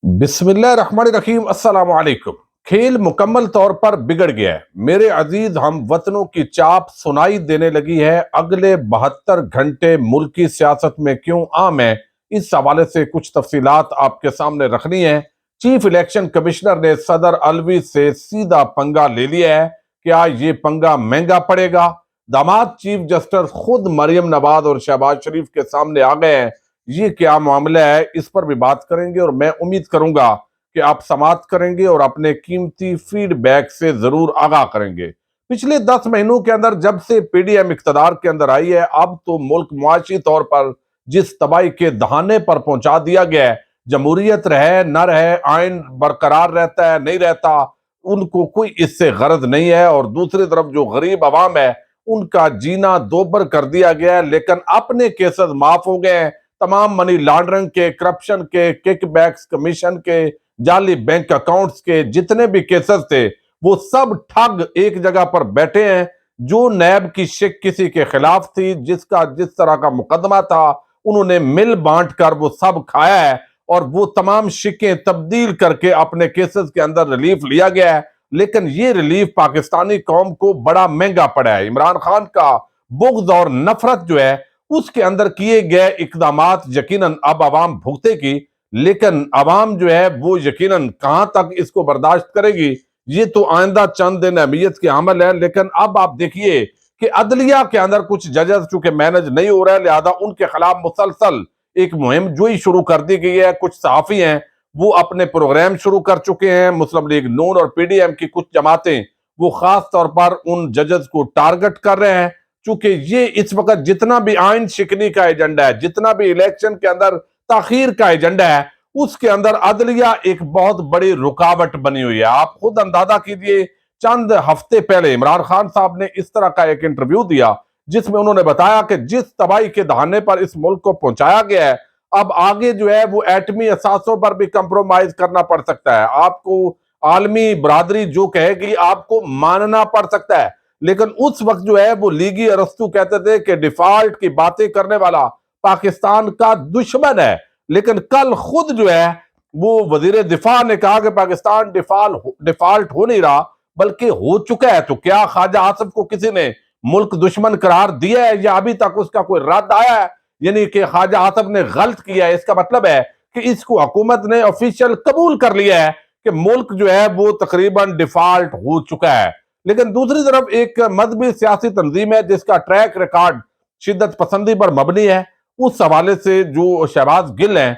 बिस्मिल्लाहिर्रहमानिर्रहीम अस्सलाम वालेकुम। खेल मुकम्मल तौर पर बिगड़ गया है। मेरे अजीज हम वतनों की चाप सुनाई देने लगी है। अगले 72 घंटे मुल्की सियासत में क्यों अहम है, इस हवाले से कुछ तफसीलात आपके सामने रखनी है। चीफ इलेक्शन कमिश्नर ने सदर अलवी से सीधा पंगा ले लिया है। क्या ये पंगा महंगा पड़ेगा? दामाद चीफ जस्टिस खुद मरियम नवाज और शहबाज शरीफ के सामने आ गए हैं। ये क्या मामला है, इस पर भी बात करेंगे और मैं उम्मीद करूंगा कि आप समाअत करेंगे और अपने कीमती फीडबैक से जरूर आगाह करेंगे। पिछले 10 महीनों के अंदर जब से पीडीएम इख्तदार के अंदर आई है, अब तो मुल्क मुआशी तौर पर जिस तबाही के दहाने पर पहुंचा दिया गया है, जमहूरियत रहे न रहे, आइन बरकरार रहता है नहीं रहता, उनको कोई इससे गरज नहीं है। और दूसरी तरफ जो गरीब अवाम है, उनका जीना दोबर कर दिया गया है। लेकिन अपने केसेस माफ हो गए हैं। तमाम मनी लॉन्ड्रिंग के, करप्शन के, किकबैक्स, कमीशन के, जाली बैंक अकाउंट्स के जितने भी केसेस थे, वो सब ठग एक जगह पर बैठे हैं। जो नैब की शिक किसी के खिलाफ थी, जिसका जिस तरह का मुकदमा था, उन्होंने मिल बांट कर वो सब खाया है और वो तमाम शिकें तब्दील करके अपने केसेस के अंदर रिलीफ लिया गया है। लेकिन ये रिलीफ पाकिस्तानी कौम को बड़ा महंगा पड़ा है। इमरान खान का बुग़्ज़ और नफरत जो है, उसके अंदर किए गए इकदामात यकीनन अब आवाम भुगतेगी। लेकिन आवाम जो है वो यकीनन कहां तक इसको बर्दाश्त करेगी, ये तो आइंदा चंद दिन अहमियत के अमल है। लेकिन अब आप देखिए कि अदलिया के अंदर कुछ जजेस चूंकि मैनेज नहीं हो रहा है, लिहाजा उनके खिलाफ मुसलसल एक मुहिम जो ही शुरू कर दी गई है। कुछ सहाफी हैं, वो अपने प्रोग्राम शुरू कर चुके हैं। मुस्लिम लीग नून और पीडीएम की कुछ जमातें वो खास तौर पर उन जजेस को टारगेट कर रहे हैं। चूंकि ये इस वक्त जितना भी आइन शिकनी का एजेंडा है, जितना भी इलेक्शन के अंदर ताखीर का एजेंडा है, उसके अंदर अदलिया एक बहुत बड़ी रुकावट बनी हुई है। आप खुद अंदाजा कीजिए, चंद हफ्ते पहले इमरान खान साहब ने इस तरह का एक इंटरव्यू दिया जिसमें उन्होंने बताया कि जिस तबाही के दहाने पर इस मुल्क को पहुंचाया गया है, अब आगे जो है वो एटमी असासों पर भी कंप्रोमाइज करना पड़ सकता है। आपको आलमी बरादरी जो कहेगी आपको मानना पड़ सकता है। लेकिन उस वक्त जो है वो लीगी अरस्तू कहते थे कि डिफॉल्ट की बातें करने वाला पाकिस्तान का दुश्मन है। लेकिन कल खुद जो है वो वजीर दिफा ने कहा कि पाकिस्तान डिफॉल्ट हो नहीं रहा बल्कि हो चुका है। तो क्या ख्वाजा आसिफ को किसी ने मुल्क दुश्मन करार दिया है या अभी तक उसका कोई रद्द आया है? यानी कि ख्वाजा आसिफ ने गलत किया है, इसका मतलब है कि इसको हुकूमत ने ऑफिशियल कबूल कर लिया है कि मुल्क जो है वो तकरीबन डिफॉल्ट हो चुका है। लेकिन दूसरी तरफ एक मजहबी सियासी तंजीम है जिसका ट्रैक रिकॉर्ड शिद्दत पसंदी पर मबनी है। उस हवाले से जो शहबाज गिल हैं,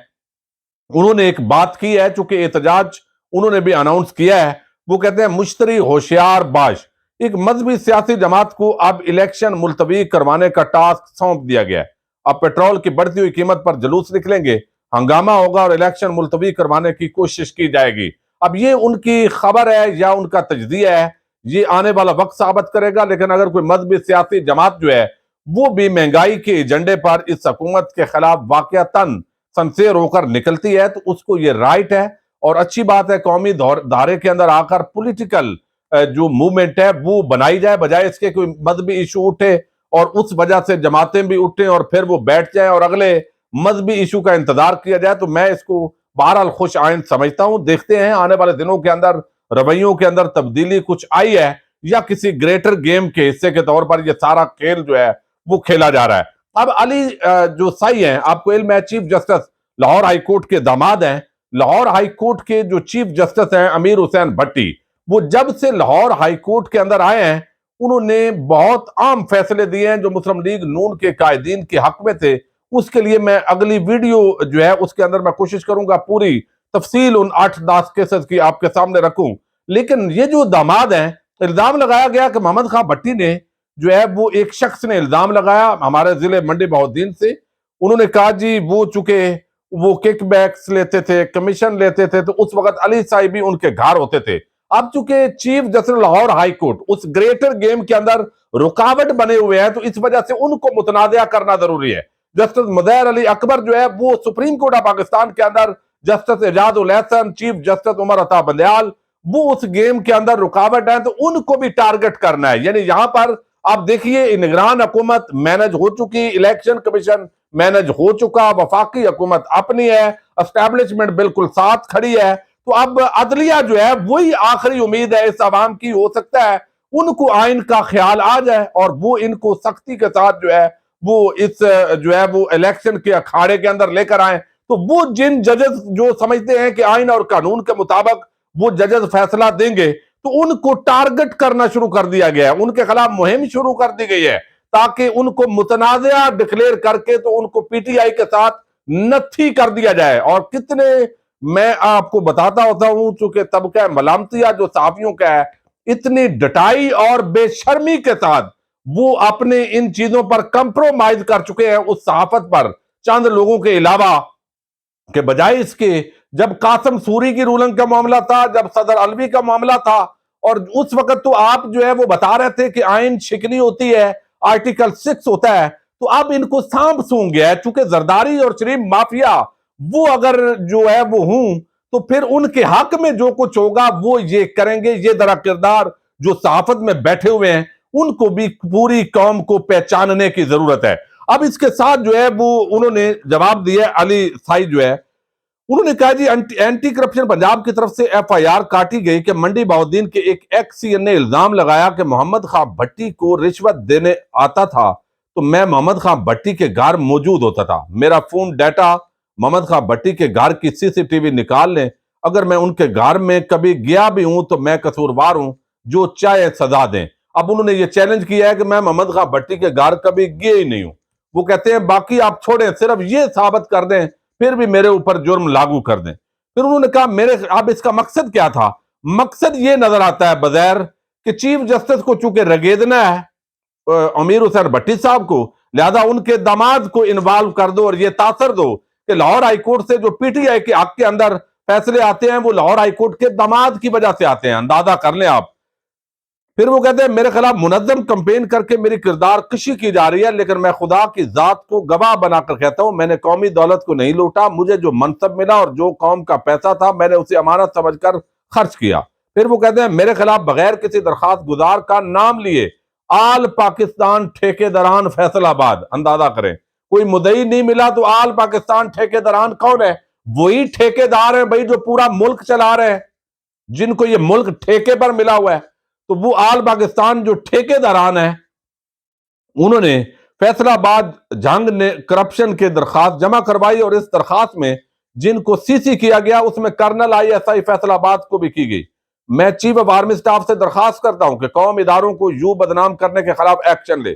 उन्होंने एक बात की है, चूंकि एहतजाज उन्होंने भी अनाउंस किया है। वो कहते हैं मुश्तरी होशियार बाश। एक मजहबी सियासी जमात को अब इलेक्शन मुलतवी करवाने का टास्क सौंप दिया गया है। अब पेट्रोल की बढ़ती हुई कीमत पर जुलूस निकलेंगे, हंगामा होगा और इलेक्शन मुलतवी करवाने की कोशिश की जाएगी। अब ये उनकी खबर है या उनका तजदिया है, ये आने वाला वक्त साबित करेगा। लेकिन अगर कोई मजहबी सियासी जमात जो है वो भी महंगाई के एजेंडे पर इस हुकूमत के खिलाफ वाकयातन सनसेर होकर निकलती है, तो उसको ये राइट है और अच्छी बात है। कौमी धारे के अंदर आकर पॉलिटिकल जो मूवमेंट है वो बनाई जाए, बजाय इसके कोई मजहबी इशू उठे और उस वजह से जमातें भी उठें और फिर वो बैठ जाएं और अगले मजहबी इशू का इंतजार किया जाए। तो मैं इसको बहरहाल खुश आइंद समझता हूं। देखते हैं आने वाले दिनों के अंदर रवैयों के अंदर तब्दीली कुछ आई है या किसी ग्रेटर गेम के हिस्से के तौर पर यह सारा खेल जो है वो खेला जा रहा है। अब अली जो साई हैं, आपको इल्म है, chief justice Lahore high court के दामाद हैं। लाहौर हाई कोर्ट के जो चीफ जस्टिस हैं अमीर हुसैन भट्टी, वो जब से लाहौर हाई कोर्ट के अंदर आए हैं, उन्होंने बहुत आम फैसले दिए हैं जो मुस्लिम लीग नून के कायदीन के हक में थे। उसके लिए मैं अगली वीडियो जो है उसके अंदर मैं कोशिश करूंगा पूरी तफसील उन 8-10 केसेस की आपके सामने रखूं। लेकिन ये जो दामाद हैं, इल्जाम लगाया गया कि मोहम्मद खां भट्टी ने जो है वो एक शख्स ने इल्जाम लगाया हमारे जिले मंडी बहाउद्दीन से। उन्होंने कहा जी वो चूंकि वो किकबैक्स लेते थे, कमीशन लेते थे, तो उस वक्त अली साहिब भी उनके घर होते थे। अब चूंकि chief justice Lahore high court उस ग्रेटर गेम के अंदर रुकावट बने हुए हैं, तो इस वजह से उनको मुतनाज़ा करना जरूरी है। जस्टिस मुदैर अली अकबर जो है वो सुप्रीम कोर्ट ऑफ पाकिस्तान के अंदर, जस्टिस एजाज उल एहसन, चीफ जस्टिस उमर अता बंदयाल, वो उस गेम के अंदर रुकावट है, तो उनको भी टारगेट करना है। यानी यहां पर आप देखिए निगरान हुकूमत मैनेज हो चुकी, इलेक्शन कमीशन मैनेज हो चुका, वफाकी हुकूमत अपनी है, एस्टैब्लिशमेंट बिल्कुल साथ खड़ी है। तो अब अदलिया जो है वही आखिरी उम्मीद है इस अवाम की, हो सकता है उनको आइन का ख्याल आ जाए और वो इनको सख्ती के साथ जो है वो इस जो है वो इलेक्शन के अखाड़े के अंदर लेकर आए। तो वो जिन जजेस जो समझते हैं कि आइन और कानून के मुताबिक वो जजेस फैसला देंगे, तो उनको टारगेट करना शुरू कर दिया गया है, उनके खिलाफ मुहिम शुरू कर दी गई है ताकि उनको मुतनाज़िया डिक्लेयर करके तो उनको पीटीआई के साथ नत्थी कर दिया जाए। और कितने मैं आपको बताता होता हूं, चूंकि तबका मलामतिया जो सहाफियों का है, इतनी डटाई और बेशर्मी के साथ वो अपने इन चीजों पर कंप्रोमाइज कर चुके हैं उस सहाफत पर, चंद लोगों के अलावा, के बजाय इसके जब कासिम सूरी की रूलिंग का मामला था, जब सदर अलवी का मामला था, और उस वक्त तो आप जो है वो बता रहे थे कि आइन शिकनी होती है, आर्टिकल 6 होता है। तो अब इनको सांप सूंघ गया है, चूंकि जरदारी और शरीफ माफिया वो अगर जो है वो हूं, तो फिर उनके हक में जो कुछ होगा वो ये करेंगे। ये दरा किरदार जो सहाफत में बैठे हुए हैं उनको भी पूरी कौम को पहचानने की जरूरत है। अब इसके साथ जो है वो उन्होंने जवाब दिया, अली साई जो है उन्होंने कहा जी एंटी करप्शन पंजाब की तरफ से एफआईआर काटी गई कि मंडी बहाउद्दीन के एक एक्स सीएन ने इल्जाम लगाया कि मोहम्मद खां भट्टी को रिश्वत देने आता था, तो मैं मोहम्मद खां भट्टी के घर मौजूद होता था। मेरा फोन डाटा मोहम्मद खां भट्टी के घर की सीसीटीवी निकाल लें, अगर मैं उनके घर में कभी गया भी हूं तो मैं कसूरवार हूं, जो चाहे सजा दें। अब उन्होंने ये चैलेंज किया है कि मैं मोहम्मद खां भट्टी के घर कभी गए ही नहीं हूं। वो कहते हैं बाकी आप छोड़ें, सिर्फ ये साबित कर दें फिर भी मेरे ऊपर जुर्म लागू कर दें। फिर उन्होंने कहा मेरे, अब इसका मकसद क्या था? मकसद ये नजर आता है बज़ाहिर कि चीफ जस्टिस को चूंकि रगेदना है अमीर हुसैन भट्टी साहब को, लिहाजा उनके दामाद को इन्वॉल्व कर दो और ये तासर दो कि लाहौर हाईकोर्ट से जो पीटीआई के हक के अंदर फैसले आते हैं वो लाहौर हाईकोर्ट के दामाद की वजह से आते हैं, अंदाजा कर लें आप। फिर वो कहते हैं मेरे खिलाफ मुनज्जम कंपेन करके मेरी किरदार कशी की जा रही है, लेकिन मैं खुदा की जात को गवाह बनाकर कहता हूं मैंने कौमी दौलत को नहीं लूटा, मुझे जो मनसब मिला और जो कौम का पैसा था मैंने उसे अमानत समझकर खर्च किया। फिर वो कहते हैं मेरे खिलाफ बगैर किसी दरखास्त गुजार का नाम लिए आल पाकिस्तान ठेकेदारान फैसलाबाद, अंदाजा करें कोई मुदई नहीं मिला तो आल पाकिस्तान ठेकेदारान कौन है? वही ठेकेदार है भाई जो पूरा मुल्क चला रहे हैं, जिनको ये मुल्क ठेके पर मिला हुआ है। तो वो आल पाकिस्तान जो ठेकेदारान है उन्होंने फैसलाबाद जंग ने करप्शन के दरखास्त जमा करवाई और इस दरखास्त में जिनको सीसी किया गया उसमें कर्नल आईएसआई फैसलाबाद को भी की गई। मैं चीफ ऑफ आर्मी स्टाफ से दरखास्त करता हूं कि कौम इदारों को यूं बदनाम करने के खिलाफ एक्शन ले।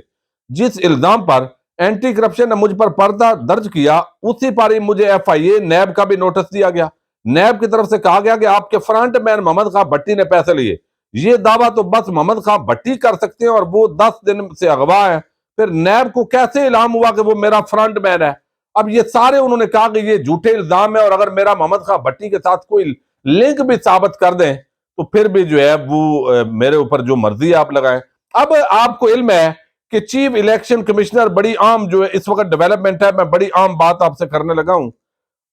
जिस इल्जाम पर एंटी करप्शन ने मुझ पर पर्दा दर्ज किया उसी पर ही मुझे एफआईए नैब का भी नोटिस दिया गया। नैब की तरफ से कहा गया कि आपके फ्रंट मैन मोहम्मद खां भट्टी ने पैसे लिए। ये दावा तो बस मोहम्मद खां भट्टी कर सकते हैं और वो 10 दिन से अगवा है, फिर नैब को कैसे इल्हाम हुआ कि वो मेरा फ्रंट मैन है? अब ये सारे उन्होंने कहा कि ये झूठे इल्जाम है और अगर मेरा मोहम्मद खां भट्टी के साथ कोई लिंक भी साबित कर दें तो फिर भी जो है वो मेरे ऊपर जो मर्जी आप लगाएं। अब आपको इल्म है कि चीफ इलेक्शन कमिश्नर, बड़ी आम जो है इस वक्त डेवलपमेंट है, मैं बड़ी आम बात आपसे करने लगा हूं।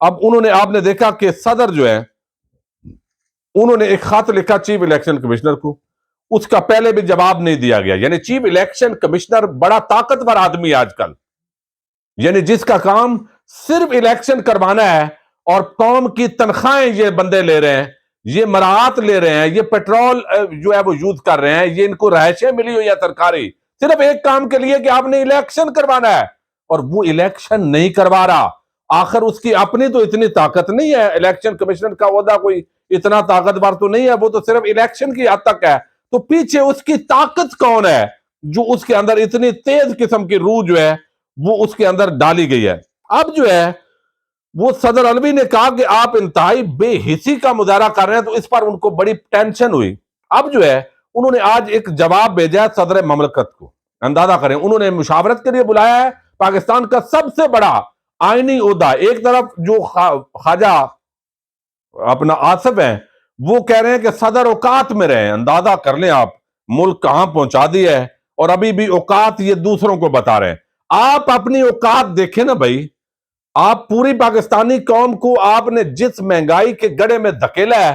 अब उन्होंने, आपने देखा कि सदर जो है उन्होंने एक खत लिखा चीफ इलेक्शन कमिश्नर को, उसका पहले भी जवाब नहीं दिया गया। यानी चीफ इलेक्शन कमिश्नर बड़ा ताकतवर आदमी है आजकल, यानी जिसका काम सिर्फ इलेक्शन करवाना है और कौम की तनख्वाहें ये बंदे ले रहे हैं, ये मराहत ले रहे हैं, ये पेट्रोल जो है वो यूज कर रहे हैं, ये इनको रहायशें मिली हुई है सरकारी, सिर्फ एक काम के लिए कि आपने इलेक्शन करवाना है, और वो इलेक्शन नहीं करवा रहा। आखिर उसकी अपनी तो इतनी ताकत नहीं है, इलेक्शन कमिश्नर का ओहदा कोई इतना ताकतवर तो नहीं है, वो तो सिर्फ इलेक्शन की हद तक है। तो पीछे उसकी ताकत कौन है जो उसके अंदर इतनी तेज किस्म की रूह जो है वो उसके अंदर डाली गई है? अब जो है वो सदर अलवी ने कहा कि आप इंतहाई बेहिसी का मुजाहरा कर रहे हैं, तो इस पर उनको बड़ी टेंशन हुई। अब जो है उन्होंने आज एक जवाब भेजा है सदर ममलकत को, अंदाजा करें उन्होंने मुशावरत के लिए बुलाया है पाकिस्तान का सबसे बड़ा आईनी ओहदा। एक तरफ जो ख्वाजा अपना आसिफ है वो कह रहे हैं कि सदर औकात में रहे, अंदाजा कर लें आप मुल्क कहां पहुंचा दिया है, और अभी भी औकात ये दूसरों को बता रहे हैं। आप अपनी औकात देखें ना भाई, आप पूरी पाकिस्तानी कौम को आपने जिस महंगाई के गड़े में धकेला है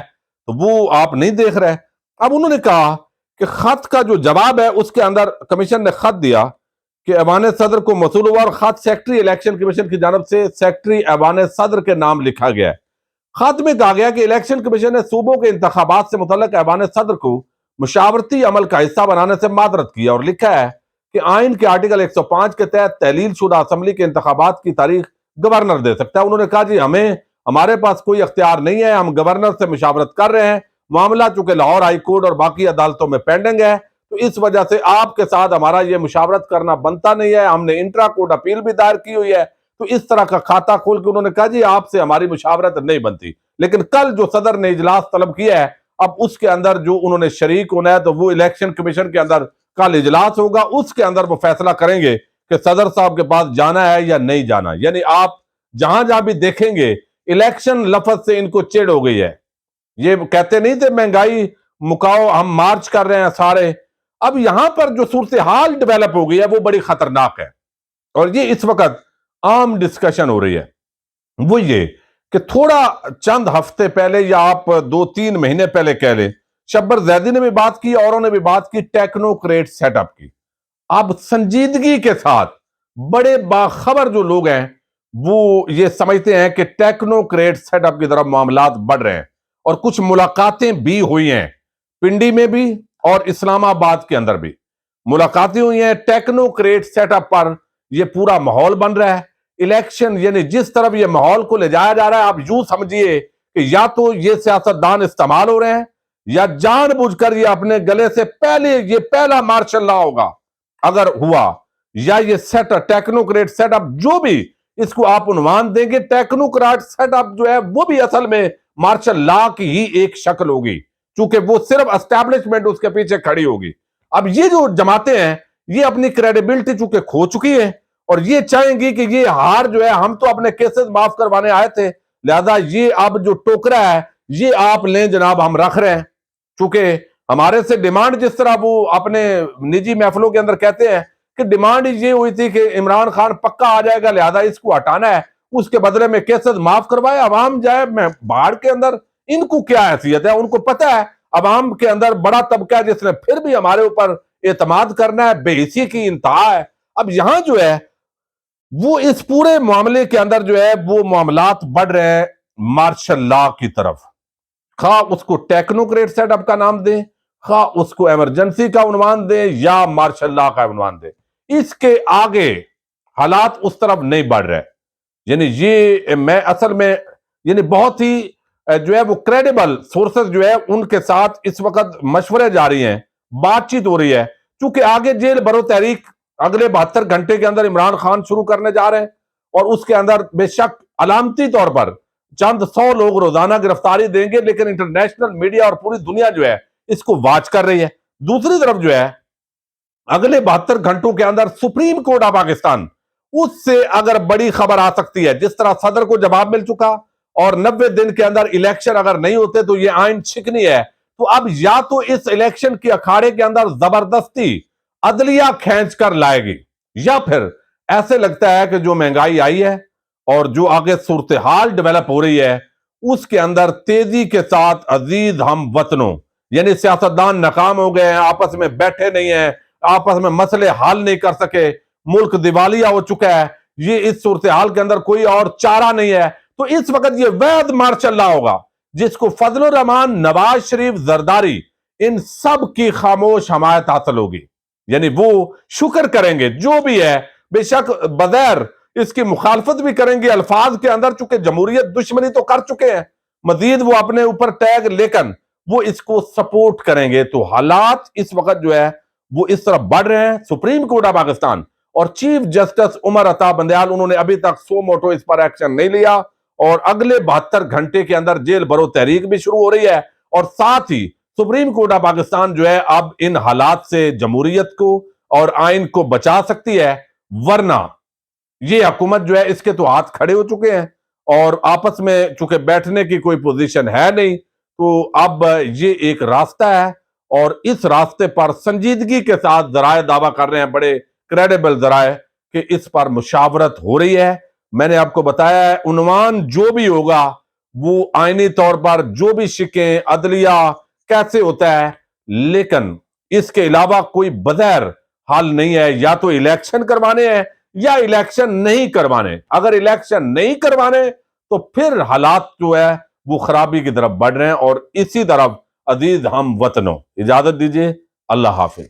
तो वो आप नहीं देख रहे। अब उन्होंने कहा कि खत का जो जवाब है उसके अंदर कमीशन ने खत दिया कि ऐवान सदर को मसूल हुआ और खत सेक्रेटरी इलेक्शन कमीशन की जानब से सेक्रेटरी ऐवान सदर के नाम लिखा गया है। खत में कहा गया कि इलेक्शन कमीशन ने सूबों के इंतखाबात से मुतल्लिक ऐवान सदर को मुशावरती अमल का हिस्सा बनाने से मादरत किया और लिखा है कि आइन के आर्टिकल 105 के तहत तहलील शुदा असम्बली के इंतखाबात की तारीख गवर्नर दे सकता है। उन्होंने कहा जी हमारे पास कोई अख्तियार नहीं है, हम गवर्नर से मुशावरत कर रहे हैं, मामला चूंकि लाहौर हाई कोर्ट और बाकी अदालतों में पेंडिंग है, तो इस वजह से आपके साथ हमारा यह मुशावरत करना बनता नहीं है। हमने इंट्रा कोर्ट अपील भी दायर की हुई है। तो इस तरह का खाता खोल के उन्होंने कहा जी आपसे हमारी मुशावरत नहीं बनती। लेकिन कल जो सदर ने इजलास तलब किया है, अब उसके अंदर जो उन्होंने शरीक होना है, तो वो इलेक्शन कमीशन के अंदर कल इजलास होगा, उसके अंदर वो फैसला करेंगे कि सदर साहब के पास जाना है या नहीं जाना। यानी आप जहां जहां भी देखेंगे इलेक्शन लफ्ज से इनको चिढ़ हो गई है। ये कहते नहीं थे महंगाई मुकाओ, हम मार्च कर रहे हैं सारे। अब यहां पर जो सूरत हाल डेवलप हो गई है वो बड़ी खतरनाक है और ये इस वक्त आम डिस्कशन हो रही है। वो ये कि थोड़ा चंद हफ्ते पहले या आप 2-3 महीने पहले कह लें, शब्बर जैदी ने भी बात की, औरों ने भी बात की टेक्नोक्रेट सेटअप की। अब संजीदगी के साथ बड़े बाखबर जो लोग हैं वो ये समझते हैं कि टेक्नोक्रेट सेटअप की तरफ मामलात बढ़ रहे हैं और कुछ मुलाकातें भी हुई हैं, पिंडी में भी और इस्लामाबाद के अंदर भी मुलाकातें हुई हैं। टेक्नोक्रेट सेटअप पर यह पूरा माहौल बन रहा है। इलेक्शन यानी जिस तरफ यह माहौल को ले जाया जा रहा है, आप यूं समझिए कि या तो ये सियासतदान इस्तेमाल हो रहे हैं या जानबूझकर ये अपने गले से पहले ये पहला मार्शल लॉ होगा अगर हुआ, या ये टेक्नोक्रेट सेटअप जो भी इसको आप उन्वान देंगे, टेक्नोक्रेट सेटअप जो है वो भी असल में मार्शल लॉ की ही एक शक्ल होगी, क्योंकि वो सिर्फ एस्टैब्लिशमेंट उसके पीछे खड़ी होगी। अब ये जो जमातें हैं ये अपनी क्रेडिबिलिटी चूंकि खो चुकी है और ये चाहेंगी कि ये हार जो है, हम तो अपने केसेस माफ करवाने आए थे, लिहाजा ये अब जो टोकरा है ये आप लें जनाब, हम रख रहे हैं। चूंकि हमारे से डिमांड जिस तरह वो अपने निजी महफिलों के अंदर कहते हैं कि डिमांड ये हुई थी कि इमरान खान पक्का आ जाएगा, लिहाजा इसको हटाना है, उसके बदले में केसेस माफ करवाए, अवाम जाए बाढ़ के अंदर। इनको क्या हैसियत है? उनको पता है अवाम के अंदर बड़ा तबका है जिसने फिर भी हमारे ऊपर एतमाद करना है, बेहिसी की इंतहा है। अब यहां जो है वो इस पूरे मामले के अंदर जो है वो मामलात बढ़ रहे हैं मार्शल लॉ की तरफ। खा उसको टेक्नोक्रेट सेटअप का नाम दें, खा उसको इमरजेंसी का उन्वान दें या मार्शल लॉ का उन्वान दें, इसके आगे हालात उस तरफ नहीं बढ़ रहे। यानी ये मैं असल में यानी बहुत ही जो है वो क्रेडिबल सोर्सेज जो है उनके साथ इस वक्त मशवरे जारी हैं, बातचीत हो रही है, क्योंकि आगे जेल भरो तहरीक अगले 72 घंटे के अंदर इमरान खान शुरू करने जा रहे हैं और उसके अंदर बेशक अलामती तौर पर चंद 100 लोग रोजाना गिरफ्तारी देंगे, लेकिन इंटरनेशनल मीडिया और पूरी दुनिया जो है इसको वॉच कर रही है। दूसरी तरफ जो है अगले 72 घंटों के अंदर सुप्रीम कोर्ट ऑफ पाकिस्तान उससे अगर बड़ी खबर आ सकती है, जिस तरह सदर को जवाब मिल चुका और 90 दिन के अंदर इलेक्शन अगर नहीं होते तो यह आइन छिकनी है। तो अब या तो इस इलेक्शन के अखाड़े के अंदर जबरदस्ती अदलिया खींच कर लाएगी, या फिर ऐसे लगता है कि जो महंगाई आई है और जो आगे सूरत हाल डेवलप हो रही है उसके अंदर तेजी के साथ अजीज हम वतनों यानी सियासतदान नाकाम हो गए हैं, आपस में बैठे नहीं है, आपस में मसले हल नहीं कर सके, मुल्क दिवालिया हो चुका है, ये इस सूरत हाल के अंदर कोई और चारा नहीं है। तो इस वक्त ये वैध मार्शल लॉ होगा जिसको फजलुर रहमान, नवाज शरीफ, जरदारी इन सब की खामोश हमायत हासिल होगी। यानी वो शुक्र करेंगे जो भी है, बेशक बगैर इसकी मुखालफत भी करेंगे अल्फाज के अंदर, चूंकि जमहूरियत दुश्मनी तो कर चुके हैं, मजीद वो अपने ऊपर टैग लेकर वो इसको सपोर्ट करेंगे। तो हालात इस वक्त जो है वो इस तरफ बढ़ रहे हैं। सुप्रीम कोर्ट ऑफ पाकिस्तान और चीफ जस्टिस उमर अता बंदयाल उन्होंने अभी तक सो मोटो इस पर एक्शन नहीं लिया और अगले 72 घंटे के अंदर जेल भरो तहरीक भी शुरू हो रही है और साथ ही सुप्रीम कोर्ट ऑफ पाकिस्तान जो है अब इन हालात से जमहूरियत को और आइन को बचा सकती है, वरना ये हुकूमत जो है इसके तो हाथ खड़े हो चुके हैं और आपस में चूंकि बैठने की कोई पोजीशन है नहीं, तो अब ये एक रास्ता है और इस रास्ते पर संजीदगी के साथ जराए दावा कर रहे हैं, बड़े क्रेडिबल जराए, कि इस पर मुशावरत हो रही है। मैंने आपको बताया है उन्वान जो भी होगा वो आईनी तौर पर जो भी शिकें अदलिया कैसे होता है, लेकिन इसके अलावा कोई बगैर हाल नहीं है, या तो इलेक्शन करवाने हैं या इलेक्शन नहीं करवाने। अगर इलेक्शन नहीं करवाने तो फिर हालात जो है वो खराबी की तरफ बढ़ रहे हैं। और इसी तरफ अजीज हम वतनों, इजाजत दीजिए, अल्लाह हाफिज।